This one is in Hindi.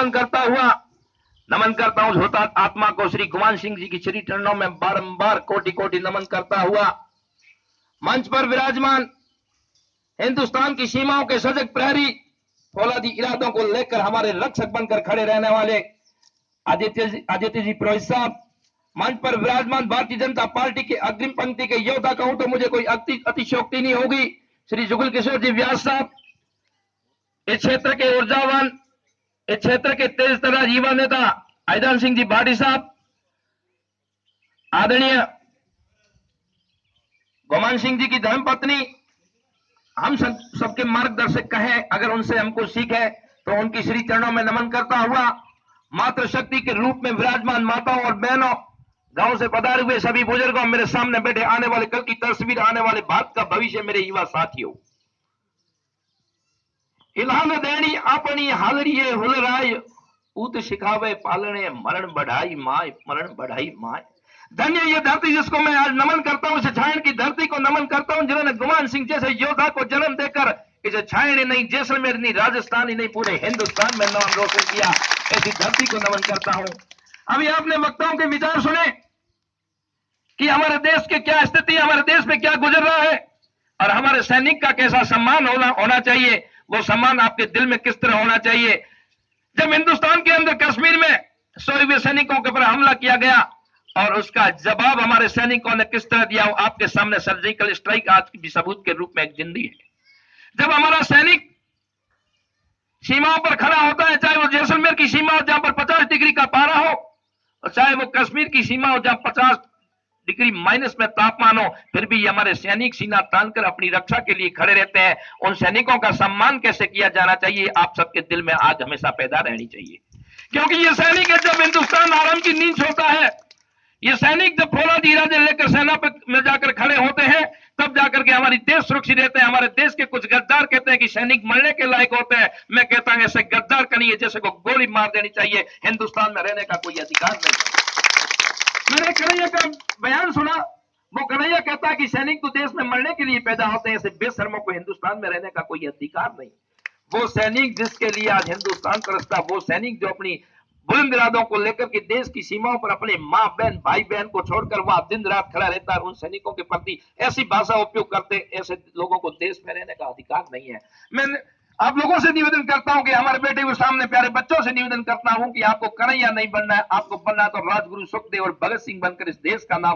अर्पण करता हुआ नमन करता हूं होता आत्मा को श्री गुमान सिंह जी की श्री चरणों में बारंबार कोटि कोटि नमन करता हुआ मंच पर विराजमान हिंदुस्तान की सीमाओं के सजग प्रहरी फौलादी इरादों को लेकर हमारे रक्षक बनकर खड़े रहने वाले आदित्य जी पुरोहित साहब, मंच पर विराजमान भारतीय जनता पार्टी के अग्रिम पंक्ति के योद्धा कहूं तो मुझे कोई अतिशयोक्ति नहीं होगी, श्री जुगल किशोर जी व्यास साहब, इस क्षेत्र के ऊर्जावान, इस क्षेत्र के तेज तरार युवा नेता आयदान सिंह जी भाटी साहब, आदरणीय गुमान सिंह जी की धर्मपत्नी, हम सबके मार्गदर्शक कहें, अगर उनसे हमको सीख है तो उनकी श्री चरणों में नमन करता हुआ मातृ शक्ति के रूप में विराजमान माताओं और बहनों, गांव से पधारे हुए सभी बुजुर्गों, मेरे सामने बैठे आने वाले कल की तस्वीर, आने वाले भारत का भविष्य, मेरे युवा साथियों, इलान देनी अपनी हालरिये हुलराय ऊत सिखावे पालने मरण बढ़ाई माय, मरण बढ़ाई माय। धन्य ये धरती जिसको मैं आज नमन करता हूं, इस छायण की धरती को नमन करता हूं जिन्होंने गुमान सिंह जैसे योद्धा को जन्म देकर इसे छायण नहीं, जैसलमेर नहीं, राजस्थान ही नहीं, पूरे हिंदुस्तान में नाम रोशन किया, ऐसी धरती को नमन करता हूं। अभी आपने वक्ताओं के विचार सुने कि हमारे देश की क्या स्थिति, हमारे देश में क्या गुजर रहा है और हमारे सैनिक का कैसा सम्मान होना चाहिए, वो सम्मान आपके दिल में किस तरह होना चाहिए। जब हिंदुस्तान के अंदर कश्मीर में सोए हुए सैनिकों के ऊपर हमला किया गया और उसका जवाब हमारे सैनिकों ने किस तरह दिया, आपके सामने सर्जिकल स्ट्राइक आज की सबूत के रूप में एक जिंदगी है। जब हमारा सैनिक सीमाओं पर खड़ा होता है, चाहे वो जैसलमेर की सीमा हो जहां पर 50 डिग्री का पारा हो, और चाहे वो कश्मीर की सीमा हो जहां 50 डिग्री माइनस में तापमान हो, फिर भी हमारे सैनिक सीना तानकर अपनी रक्षा के लिए खड़े रहते हैं। उन सैनिकों का सम्मान कैसे किया जाना चाहिए, आप सबके दिल में आज हमेशा पैदा रहनी चाहिए, क्योंकि ये सैनिक है जब हिंदुस्तान आराम की नींद सोता है, ये सैनिक जब फौलादी इरादे लेकर सेना में जाकर खड़े होते हैं, तब जाकर के हमारी देश सुरक्षित रहते हैं। हमारे देश के कुछ गद्दार कहते हैं कि सैनिक मरने के लायक होते हैं, मैं कहता हूं ऐसे गद्दार का नहीं है, जैसे को गोली मार देनी चाहिए, हिंदुस्तान में रहने का कोई अधिकार नहीं। मैंने कन्हैया का बयान सुना, वो कन्हैया कहता है कि सैनिक तो देश में मरने के लिए पैदा होते हैं, ऐसे बेशर्मों को हिंदुस्तान में रहने का कोई अधिकार नहीं। वो सैनिक जिसके लिए आज हिंदुस्तान तरसता, वो सैनिक जो अपनी बुलंद इरादों को लेकर के देश की सीमाओं पर अपने माँ बहन भाई बहन को छोड़कर वहां दिन रात खड़ा रहता है, उन सैनिकों के प्रति ऐसी भाषा उपयोग करते, ऐसे लोगों को देश में रहने का अधिकार नहीं है। मैं आप लोगों से निवेदन करता हूं कि हमारे बेटे हुए सामने प्यारे बच्चों से निवेदन करता हूं कि आपको कन्हैया नहीं बनना है, आपको बनना है तो राजगुरु सुखदेव और भगत सिंह बनकर इस देश का नाम